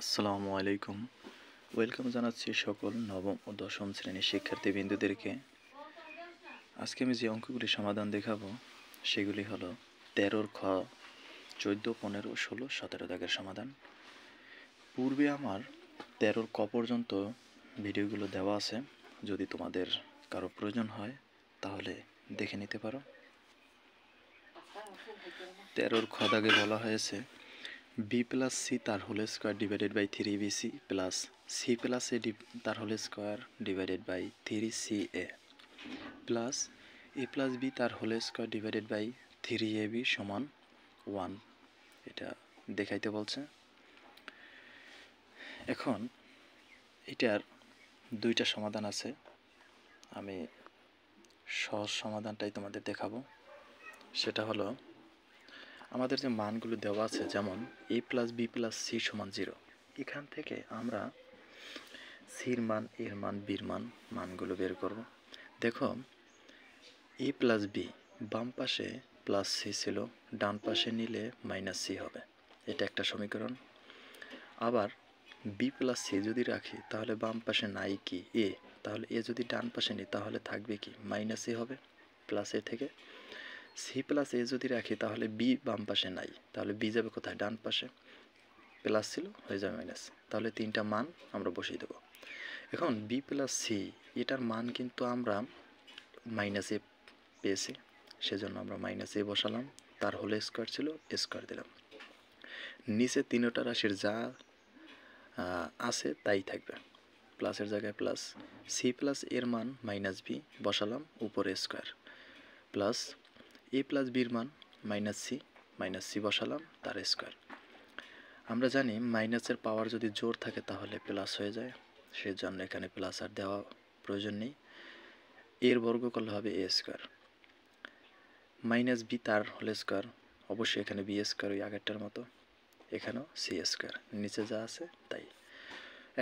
আসসালামু আলাইকুম। ওয়েলকাম জানাচ্ছি সকল নবম ও দশম শ্রেণীর শিক্ষার্থীবৃন্দদেরকে। আজকে আমি যে অঙ্কগুলি সমাধান দেখাবো সেগুলি হলো 13 খ, 14, 15, 16, 17 দাগের সমাধান। পূর্বে আমার 13 ক পর্যন্ত ভিডিওগুলো দেওয়া আছে, যদি তোমাদের কারো প্রয়োজন হয় তাহলে দেখে নিতে পারো। 13 খ দাগে বলা হয়েছে বি প্লাস সি তার whole square divided by 3bc plus C plus A তার whole square divided by 3ca plus A plus B তার whole square divided by 3ab সমান 1, এটা দেখাইতে বলছে। এখন এটার দুইটা সমাধান আছে, আমি সহজ সমাধানটাই তোমাদের দেখাবো। সেটা হলো আমাদের যে মানগুলো দেওয়া আছে, যেমন a plus B plus C সমান 0, এখান থেকে আমরা সির মান, এর মান, বির মানগুলো বের করব। দেখো a প্লাস বি বাম পাশে প্লাস সি ছিল, ডান পাশে নিলে মাইনাস সি হবে, এটা একটা সমীকরণ। আবার বি প্লাস সি যদি রাখি তাহলে বাম পাশে নাই কি এ, তাহলে এ যদি ডান পাশে নিই তাহলে থাকবে কি মাইনাস এ হবে প্লাস এ থেকে। সি প্লাস এ যদি রাখি তাহলে বি বাম পাশে নাই, তাহলে বি যাবে কোথায়, ডান পাশে, প্লাস ছিল হয়ে যাবে মাইনাস, তাহলে তিনটা মান আমরা বসিয়ে দেবো। এখন বি প্লাস সি এটার মান কিন্তু আমরা মাইনাস এ পেয়েছি, সেজন্য আমরা মাইনাস এ বসালাম, তার হোল স্কোয়ার ছিল স্কোয়ার দিলাম। নিচে তিনটা রাশির যা আছে তাই থাকবে, প্লাসের জায়গায় প্লাস, সি প্লাস এর মান মাইনাস বি বসালাম, উপরে স্কোয়ার, প্লাস এ প্লাস বির মান মাইনাস সি বসালাম, তার স্কোয়ার। আমরা জানি মাইনাসের পাওয়ার যদি জোর থাকে তাহলে প্লাস হয়ে যায়, সেজন্য এখানে প্লাস আর দেওয়া প্রয়োজন নেই। এর বর্গ করলে হবে এ স্কোয়ার, মাইনাস বি তার হোল স্কোয়ার, অবশ্যই এখানে বি স্কোয়ার ওই আগেরটার মতো, এখানেও সি স্কোয়ার, নিচে যা আছে তাই।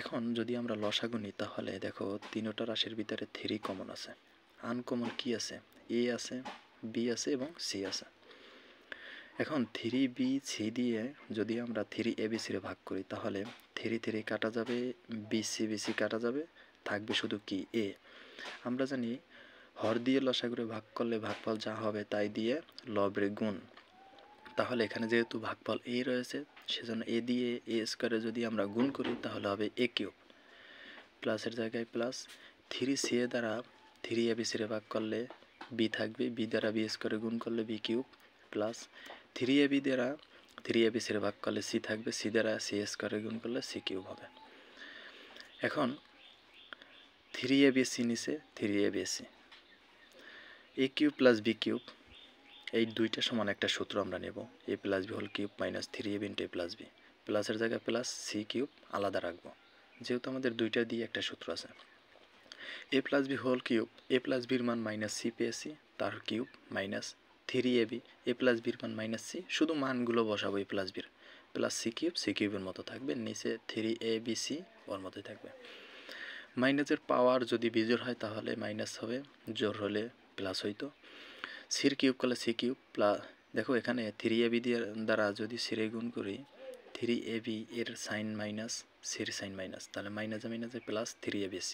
এখন যদি আমরা লসাগু নিই তাহলে দেখো তিনটা রাশির ভিতরে 3 কমন আছে, আনকমন কি আছে, এ আছে, বি আছে এবং সি আছে। এখন 3bc দিয়ে যদি আমরা 3abc রে ভাগ করি তাহলে 3 কাটা যাবে, bc কাটা যাবে, থাকবে শুধু কি এ। আমরা জানি হর দিয়ে লসাগুরে ভাগ করলে ভাগফল যা হবে তাই দিয়ে লবের গুণ, তাহলে এখানে যেহেতু ভাগফল এ রয়েছে সেজন্য এ দিয়ে এ স্কোয়ারে যদি আমরা গুণ করি তাহলে হবে এ কিউব, প্লাসের জায়গায় প্লাস, 3ca দ্বারা 3abc রে ভাগ করলে বি থাকবে, বি দ্বারা বি স্কোয়ারে গুণ করলে বি কিউব, প্লাস 3ab দ্বারা 3abc রে ভাগ করলে সি থাকবে, সি দ্বারা সি স্কোয়ারে গুণ করলে সি কিউব হবে। এখন 3abc নিচে 3abc, A cube plus B cube, এই দুইটা সমান একটা সূত্র আমরা নেব, A plus B whole cube minus 3ab into A plus B, প্লাসের জায়গায় প্লাস, সি কিউব আলাদা রাখবো, যেহেতু আমাদের দুইটা দিয়ে একটা সূত্র আছে। এ প্লাস বি হোল কিউব, এ প্লাস বির মান মাইনাস সি পেয়েছি, তার কিউব মাইনাস 3ab, এ প্লাস বির মান মাইনাস সি, শুধু মানগুলো বসাবো, এ প্লাস বির প্লাস সি কিউবের মতো থাকবে, নিচে 3abc ওর মতোই থাকবে। মাইনাসের পাওয়ার যদি বিজোড় হয় তাহলে মাইনাস হবে, জোর হলে প্লাস হইতো। সির কিউব করলে সি কিউব প্লাস, দেখো এখানে 3ab দ্বারা যদি সিরে গুণ করি 3ab এর সাইন মাইনাস, সির সাইন মাইনাস, তাহলে মাইনাসে মাইনাসে প্লাস 3abc,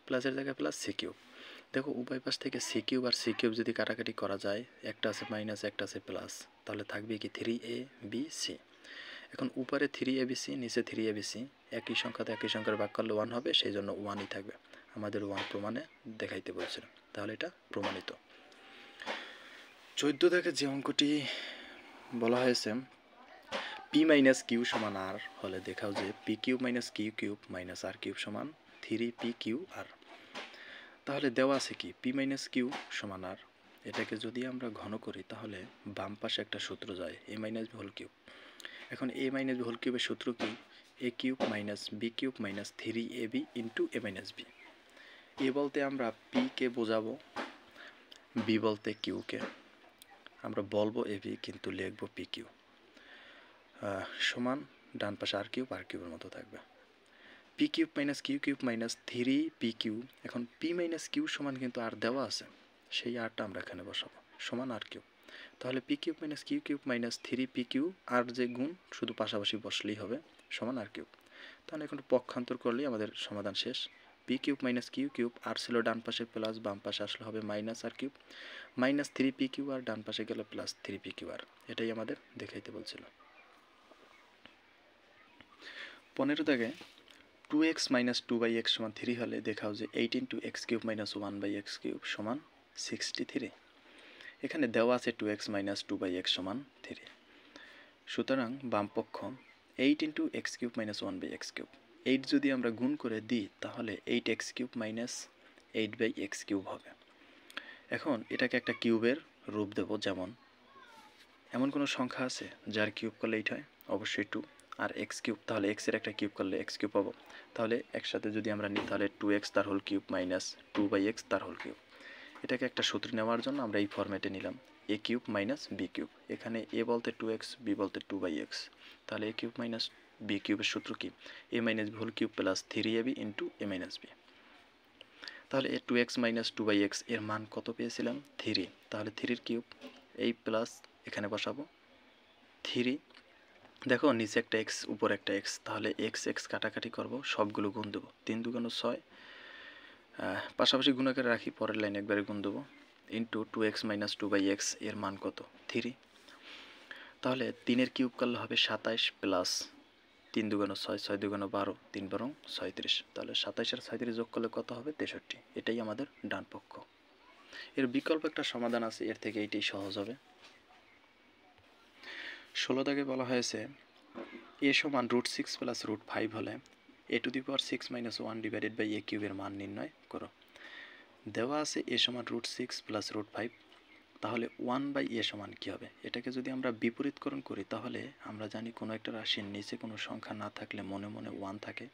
প্লাসের জায়গায় প্লাস সি কিউব। দেখো উভয় পাশ থেকে সি কিউব আর সি কিউব যদি কাটাকাটি করা যায়, একটা আছে মাইনাস একটা আছে প্লাস, তাহলে থাকবে কি 3abc। এখন উপরে 3abc নিচে 3abc, একই সংখ্যাতে একই সংখ্যার ভাগ করলে 1 হবে, সেই জন্য 1ই থাকবে, আমাদের 1 প্রমাণে দেখাইতে বলছিল, তাহলে এটা প্রমাণিত। 14 থেকে যে অঙ্কটি বলা হয়েছে পি মাইনাস কিউ সমান আর হলে দেখাও যে P cube minus Q cube minus R cube সমান 3p কিউ আর। তাহলে দেওয়া আছে কি পি মাইনাস কিউ সমান আর, এটাকে যদি আমরা ঘন করি তাহলে বাম পাশে একটা সূত্র যায় A minus B whole cube. এখন এ মাইনাস বি হোল কিউবের সূত্র কি, A cube minus B cube minus 3ab into A minus B. A বলতে আমরা পি কে বোঝাবো, বি বলতে কিউকে, আমরা বলবো এ বি কিন্তু লিখবো পি কিউ, সমান ডান পাশে আর কিউবের মতো থাকবে, P cube minus Q cube minus 3p Q. এখন পি মাইনাস কিউ সমান কিন্তু আর দেওয়া আছে, সেই আরটা আমরা এখানে বসাবো, সমান আর কিউব। তাহলে P cube minus Q cube minus 3 P Q R যে গুণ শুধু পাশাপাশি বসলেই হবে সমান আর কিউব। তাহলে এখন পক্ষান্তর করলেই আমাদের সমাধান শেষ। P cube minus Q cube R ছিল ডান পাশে প্লাস, বাম পাশে আসলে হবে minus R cube, minus 3 P Q R ডান পাশে গেলে প্লাস 3 পি কিউ আর। এটাই আমাদের দেখাইতে বলছিল। 15 দাগে 2x মাইনাস 2/x সমান 3 হলে দেখাও যে 8 into x cube minus 1/x cube সমান 63। এখানে দেওয়া আছে 2x মাইনাস 2/x সমান 3। সুতরাং বামপক্ষ 8 into x cube minus 1/x cube, 8 যদি আমরা গুণ করে দিই তাহলে 8x cube minus 8/x cube হবে। এখন এটাকে একটা কিউবের রূপ দেব, যেমন এমন কোনো সংখ্যা আছে যার কিউব করলে 8 হয়? অবশ্যই 2। আর এক্স কিউব, তাহলে এক্স এর একটা কিউব করলে এক্স কিউব পাবো। তাহলে একসাথে যদি আমরা নিই তাহলে 2x তার হোল কিউব মাইনাস 2/x তার হোল কিউব। এটাকে একটা সূত্র নেওয়ার জন্য আমরা এই ফরম্যাটে নিলাম, এ কিউব মাইনাস বি কিউব। এখানে এ বলতে 2x, বি বলতে 2/x। তাহলে এ কিউব মাইনাস বি কিউবের সূত্র কি? A minus B whole cube plus 3ab into A minus B. তাহলে এ 2x মাইনাস 2/x এর মান কত পেয়েছিলাম? 3। তাহলে 3 কিউব, এই প্লাস এখানে বসাবো 3। দেখো নিচে একটা এক্স উপর একটা এক্স, তাহলে এক্স এক্স কাটাকাটি করবো, সবগুলো গুণ দেবো। 3 দুগুণ 6, পাশাপাশি গুণাকারে রাখি, পরের লাইন একবারে গুণ দেবো, ইন্টু 2x মাইনাস 2/x এর মান কত? 3। তাহলে 3 কিউব করলে হবে 27 প্লাস 3 দুগুণ 6, 6 দুগুণ 12, 3 বরং 36। তাহলে 27 আর 37 যোগ করলে কত হবে? 63। এটাই আমাদের ডান পক্ষ। এর বিকল্প একটা সমাধান আছে, এর থেকে এইটাই সহজ হবে। 16 দাগে বলা হয়েছে এ সমান √6 প্লাস √5 হলে a⁴ মাইনাস 1 ডিভাইডেড বাই এ কিউবের মান নির্ণয় করো। দেওয়া আছে এ সমান √6 প্লাস √5, তাহলে 1/a সমান কী হবে? এটাকে যদি আমরা বিপরীতকরণ করি তাহলে আমরা জানি কোনো একটা রাশির নিচে কোনো সংখ্যা না থাকলে মনে মনে 1 থাকে।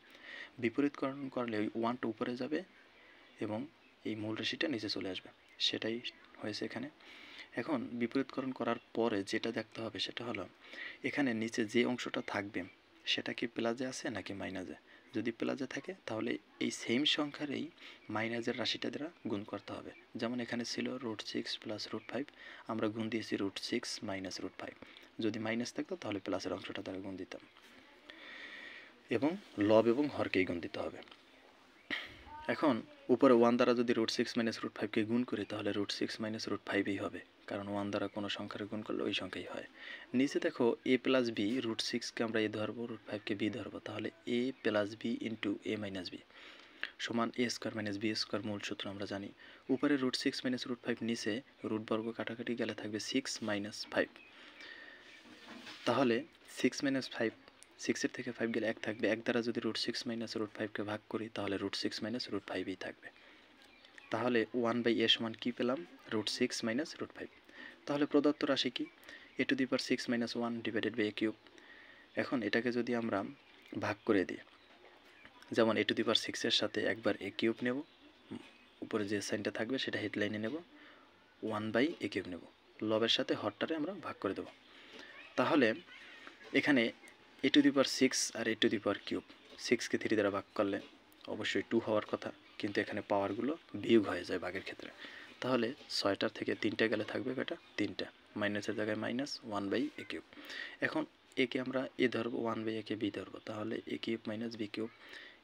বিপরীতকরণ করলে ওই 1টা উপরে যাবে এবং এই মূল রাশিটা নিচে চলে আসবে, সেটাই হয়েছে এখানে। এখন বিপরীতকরণ করার পরে যেটা দেখতে হবে সেটা হলো এখানে নিচে যে অংশটা থাকবে সেটা কি প্লাসে আছে নাকি মাইনাসে। যদি প্লাসে থাকে তাহলে এই সেম সংখ্যার এই মাইনাসের রাশিটা দ্বারা গুণ করতে হবে। যেমন এখানে ছিল √6 প্লাস √5, আমরা গুণ দিয়েছি √6 মাইনাস √5। যদি মাইনাস থাকতো তাহলে প্লাসের অংশটা দ্বারা গুণ দিতাম, এবং লব এবং হরকেই গুণ দিতে হবে। এখন উপরে 1 দ্বারা যদি √6 মাইনাস √5কে গুণ করি তাহলে √6 মাইনাস √5ই হবে, কারণ 1 দ্বারা কোনো সংখ্যার গুণ করলে ওই সংখ্যাই হয়। নিচে দেখো a প্লাস বি, √6কে আমরা a ধরবো, √5কে b ধরবো, তাহলে a plus B into a minus B সমান a square minus b square, মূল সূত্র আমরা জানি। উপরে √6 মাইনাস √5, নিচে রুট বর্গ কাটাকাটি গেলে থাকবে 6 মাইনাস 5। তাহলে 6 মাইনাস 5, 6 এর থেকে 5 গেলে 1 থাকবে, 1 দ্বারা যদি √6 মাইনাস √5কে ভাগ করি তাহলে √6 মাইনাস √5ই থাকবে। তাহলে 1/a সমান কী পেলাম? √6 মাইনাস √5। তাহলে প্রদত্ত রাশি কি? a⁴ minus 1 divided by a cube. এখন এটাকে যদি আমরা ভাগ করে দিই, যেমন a⁴ এর সাথে একবার a কিউব নেব, উপরে যে সাইনটা থাকবে সেটা হেডলাইনে নেব, 1/a কিউব নেব, লবের সাথে হরটারে আমরা ভাগ করে দেব। তাহলে এখানে a⁴ আর a⁴, 6কে 3 দ্বারা ভাগ করলে অবশ্যই 2 হওয়ার কথা, কিন্তু এখানে পাওয়ারগুলো বিয়োগ হয়ে যায় ভাগের ক্ষেত্রে। তাহলে 6টার থেকে 3টা গেলে থাকবে কয়টা? 3টা, মাইনাসের জায়গায় মাইনাস, 1/a কিউব। এখন একে আমরা a ধরবো, 1/a কে b ধরবো, তাহলে a cube minus b cube,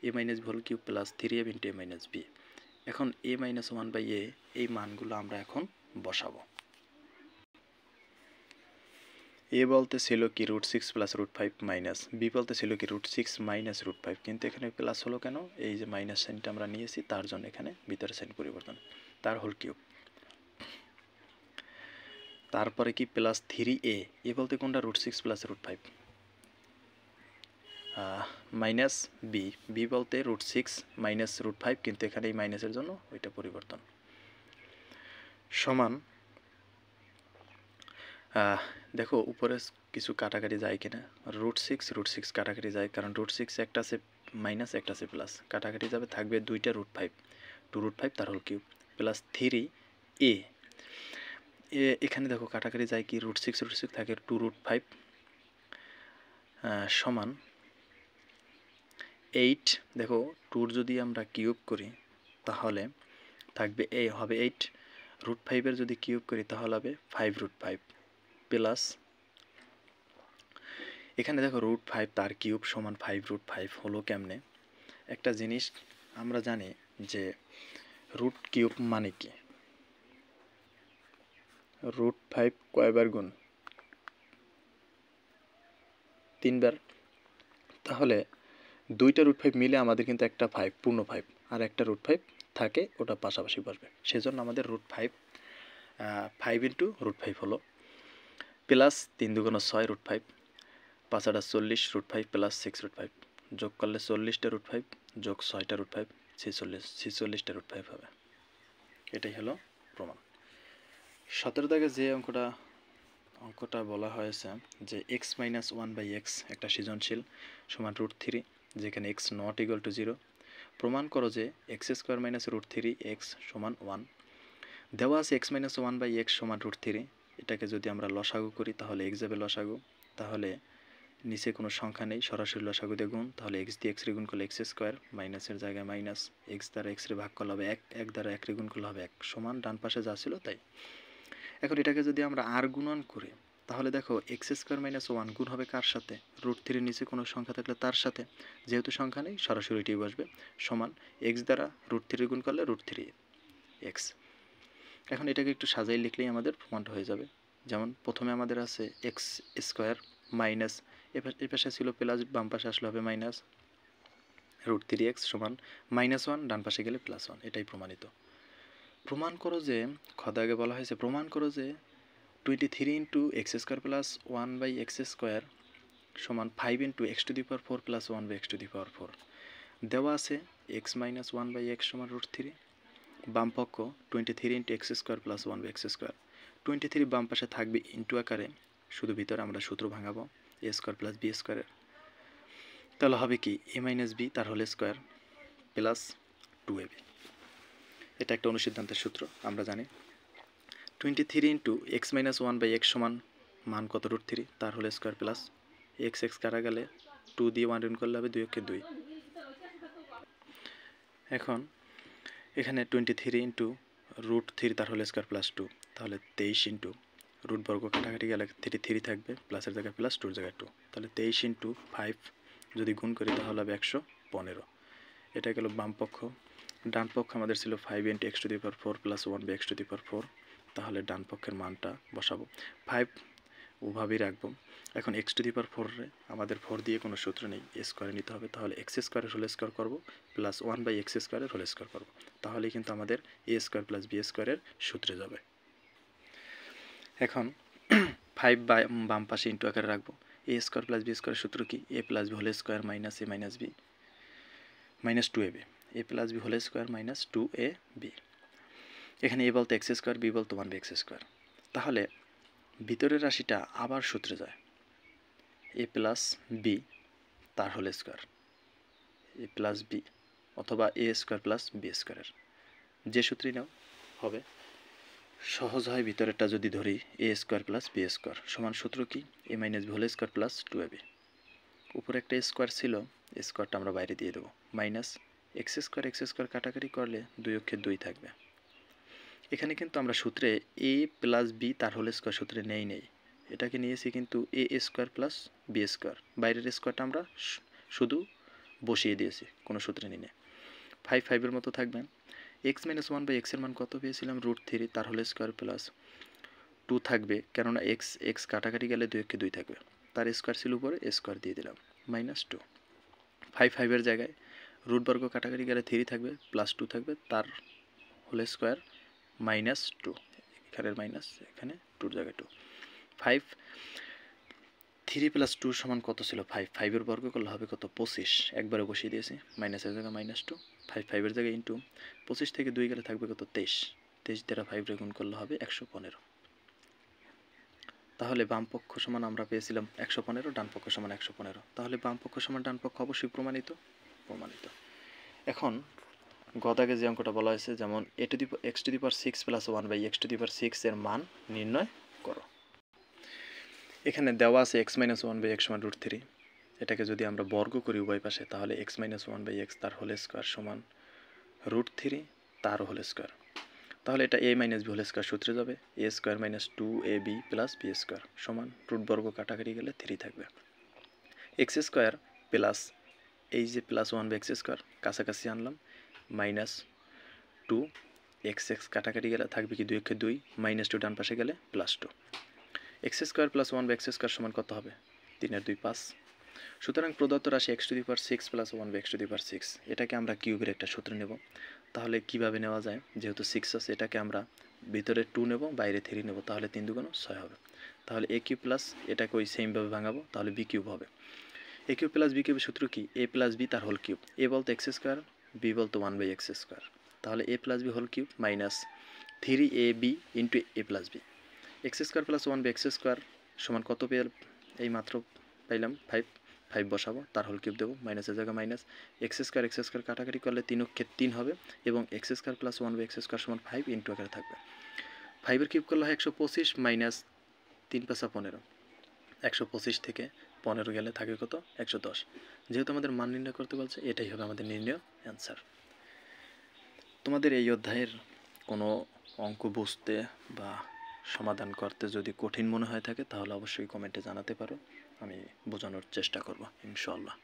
a minus whole cube plus 3ab into a minus b। এখন a মাইনাস 1/a এই মানগুলো আমরা এখন বসাবো। এ বলতে ছিল কি √6 প্লাস √5 মাইনাস, বি বলতে ছিল কি √6 মাইনাস √5, কিন্তু এখানে প্লাস হলো কেন? এই যে মাইনাস সাইনটা আমরা নিয়েছি তার জন্য এখানে ভিতরে সাইন পরিবর্তন, তার হোল কিউব। তারপরে কি প্লাস 3a, এ বলতে কোনটা? √6 প্লাস √5 মাইনাস বি, বি বলতে √6 মাইনাস √5, কিন্তু এখানে এই মাইনাসের জন্য ওইটা পরিবর্তন, সমান দেখো উপরে কিছু কাটাকাটি যায় কিনা, √6 কাটাকাটি যায়, কারণ √6 একটা আছে মাইনাস, একটা আছে প্লাস, কাটাকাটি যাবে, থাকবে 2টা √5, 2√5 তার হোল কিউব প্লাস 3a। এখানে দেখো কাটাকাটি যায় কি, √6 থাকে 2√5 সমান 8। দেখো 2 যদি আমরা কিউব করি তাহলে থাকবে হবে 8, √5 যদি কিউব করি তাহলে হবে 5√5 প্লাস এখানে দেখো √5 তার কিউব সমান 5√5 হলো কেমনে? একটা জিনিস আমরা জানি যে রুট কিউব মানে কি, √5 কয়বার গুণ? 3 বার। তাহলে দুইটা √5 মিলে আমাদের কিন্তু একটা 5 পূর্ণ 5 আর একটা √5 থাকে, ওটা পাশাপাশি বসবে, সেজন্য আমাদের √5 5 ইন্টু √5 হলো প্লাস 3 দুগুণ 6 √5 5 8 40 √5 প্লাস 6 √5 যোগ করলে 40টা √5 যোগ 6টা √5 46টা √5 হবে। এটাই হলো প্রমাণ। 17 দাগে যে অঙ্কটা বলা হয়েছে যে x-1/x একটা সৃজনশীল সমান √3, যেখানে x নট ইকুয়াল টু 0। প্রমাণ করো যে x² - √3x সমান 1। দেওয়া আছে x-1/x সমান √3। এটাকে যদি আমরা লসাগু করি তাহলে x যাবে লসাগু, তাহলে নিচে কোনো সংখ্যা নেই, সরাসরি লসাগু দিয়ে গুণ, তাহলে x দিয়ে x রে গুণ করলে x², মাইনাসের জায়গায় মাইনাস, x দ্বারা x রে ভাগ করলে হবে 1, 1 দ্বারা 1 রে গুণ করলে হবে 1, সমান ডান পাশে যা ছিল তাই। এখন এটাকে যদি আমরা আর গুণন করি তাহলে দেখো x² - 1 গুণ হবে কার সাথে? √3 নিচে কোনো সংখ্যা থাকলে তার সাথে, যেহেতু সংখ্যা নেই সরাসরি এটাই বসবে, সমান x দ্বারা √3 গুণ করলে √3x। এখন এটাকে একটু সাজাই লিখলেই আমাদের প্রমাণটা হয়ে যাবে। যেমন প্রথমে আমাদের আছে x² মাইনাস, এ পাশে ছিল প্লাস, বাম পাশে আসলে হবে মাইনাস, √3x সমান -1, ডান পাশে গেলে +1, এটাই প্রমাণিত। প্রমাণ করো যে খদাগে বলা হয়েছে প্রমাণ করো যে 23 ইন্টু x² প্লাস 1/x² সমান 5 ইন্টু x⁴ প্লাস 1/x⁴। দেওয়া আছে x - 1/x সমান √3, বাম পক্ষ 23 ইন্টু x² প্লাস 1/x²। 23 বাম পাশে থাকবে ইন্টু আকারে, শুধু ভিতরে আমরা সূত্র ভাঙাবো a² প্লাস b², তাহলে হবে কি a - b তার হোল স্কোয়ার প্লাস 2ab। এটা একটা অনুসিদ্ধান্তের সূত্র, আমরা জানি 23 ইন্টু x - 1/x সমান মান কত? √3 তার হোল স্কোয়ার প্লাস x কাটা গেলে 2 দিয়ে 1 গুণ করলে হবে 2 × 2। এখন এখানে 23 ইন্টু √3 তার হোল স্কোয়ার প্লাস 2, তাহলে 23 ইন্টু রুট বর্গ কাটাকাটি গেলে 3 থাকবে, প্লাসের জায়গায় প্লাস, 2 জায়গায় 2, তাহলে 23 ইন্টু 5 যদি গুণ করি তাহলে হবে 115। এটা গেল বাম পক্ষ। ডান পক্ষ আমাদের ছিল 5 ইন্টু x⁴ প্লাস 1/x⁴, তাহলে ডান পক্ষের মানটা বসাবো, 5 ওভাবেই রাখবো। এখন x⁴ রে আমাদের 4 দিয়ে কোনো সূত্র নেই, স্কোয়ারে নিতে হবে, তাহলে x² হোল স্কোয়ার করবো প্লাস 1/x² হোল স্কোয়ার করবো, তাহলেই কিন্তু আমাদের a² প্লাস b² এর সূত্রে যাবে। এখন 5 বাম পাশে ইন্টু আকারে রাখবো, a² প্লাস b² সূত্র কি? a plus b whole square minus a minus b minus 2ab, a plus b whole square minus 2ab। এখানে a বলতে x², b বলতে 1/x², তাহলে ভিতরের রাশিটা আবার সূত্রে যায়, a প্লাস b তার whole square, a plus b অথবা a² প্লাস b², যে সূত্রই নাও হবে। সহজ হয় ভিতরেরটা যদি ধরি a² প্লাস b² সমান সূত্র কি? a minus b whole square plus 2ab। উপরে একটা স্কোয়ার ছিল, স্কোয়ারটা আমরা বাইরে দিয়ে দেবো, মাইনাস x² কাটাকাটি করলে 2 অক্ষে 2 থাকবে। এখানে কিন্তু আমরা সূত্রে a প্লাস b তার হোল স্কোয়ার সূত্রে নেই, এটাকে নিয়েছি কিন্তু a² প্লাস b², বাইরের স্কোয়ারটা আমরা শুধু বসিয়ে দিয়েছি, কোনো সূত্রে নিয়ে। 5 এর মতো থাকবে। x - 1/x এর মান কত পেয়েছিলাম? √3 তার হোল স্কোয়ার প্লাস 2 থাকবে, কেননা x কাটাকাটি গেলে 2 অক্ষে 2 থাকবে, তার স্কোয়ার ছিল উপরে, স্কোয়ার দিয়ে দিলাম, -2। 5 এর জায়গায় রুট বর্গ কাটাকাটি গেলে 3 থাকবে, প্লাস 2 থাকবে, তার হোল স্কোয়ার -2, এখানের মাইনাস, এখানে 2 জায়গায় 2। 5 3 প্লাস 2 সমান কত ছিল? 5 এর বর্গ করলে হবে কত? 25, একবারে বসিয়ে দিয়েছি, মাইনাসের জায়গায় -2, 5 এর জায়গায় ইন্টু 25 থেকে 2 গেলে থাকবে কত? 23 দ্বারা 5 রে গুণ করলে হবে 115। তাহলে বাম পক্ষ সমান আমরা পেয়েছিলাম 115, ডান পক্ষ সমান 115, তাহলে বাম পক্ষ সমান ডান পক্ষ অবশ্যই প্রমাণিত। এখন গদাগে যে অঙ্কটা বলা হয়েছে, যেমন x⁶ প্লাস 1/x⁶ এর মান নির্ণয় করো। এখানে দেওয়া আছে x - 1/x সমান √3, এটাকে যদি আমরা বর্গ করি উভয় পাশে তাহলে x - 1/x তার হোল স্কোয়ার সমান √3 তার হোল স্কোয়ার। তাহলে এটা a minus B whole square সূত্রে যাবে, a square minus 2ab plus B square সমান রুট বর্গ কাটাকাটি গেলে 3 থাকবে। এক্স স্কোয়ার প্লাস এই যে প্লাস 1/x স্কোয়ার কাছাকাছি আনলাম, মাইনাস 2 এক্স এক্স কাটাকাটি গেলে থাকবে কি 2 একে 2, মাইনাস 2 ডান পাশে গেলে plus 2। X square plus 1/x square সমান কত হবে? 3 আর 2 5। সুতরাং প্রদত্ত রাশি x⁶ প্লাস 1/x⁶, এটাকে আমরা কিউবের একটা সূত্র নেব। তাহলে কিভাবে নেওয়া যায়? যেহেতু 6 আছে, এটাকে আমরা ভিতরে 2 নেব, বাইরে 3 নেব, তাহলে 3 দুগুণ 6 হবে। তাহলে a কিউব প্লাস এটাকে ওই সেমভাবে ভাঙাবো, তাহলে b কিউব হবে। a কিউব প্লাস b কিউবের সূত্র কি? a প্লাস b তার হোল কিউব। a বলতে এক্স স্কোয়ার, b বলতে 1/x স্কোয়ার। তাহলে a plus b whole cube minus 3ab into a plus b। X square plus 1/x square সমান কত পেয়ে এই মাত্র পাইলাম 5। 5 বসাবো, তার হোল কিউব দেবো, মাইনাসের জায়গায় মাইনাস, এক্স স্কোয়ার কাটাকাটি করলে 3 অক্ষে 3 হবে, এবং x square plus 1/x square সমান 5 ইন্টু আকারে থাকবে। 5-এর কিউব করলে হয় 125 মাইনাস 3 × 5 = 15। 125 থেকে 15 গেলে থাকে কত? 110। যেহেতু আমাদের মান নির্ণয় করতে বলছে, এটাই হবে আমাদের নির্ণয় অ্যান্সার। তোমাদের এই অধ্যায়ের কোনো অঙ্ক বুঝতে বা সমাধান করতে যদি কঠিন মনে হয়ে থাকে, তাহলে অবশ্যই কমেন্টে জানাতে পারো, আমি বোঝানোর চেষ্টা করব ইনশাআল্লাহ।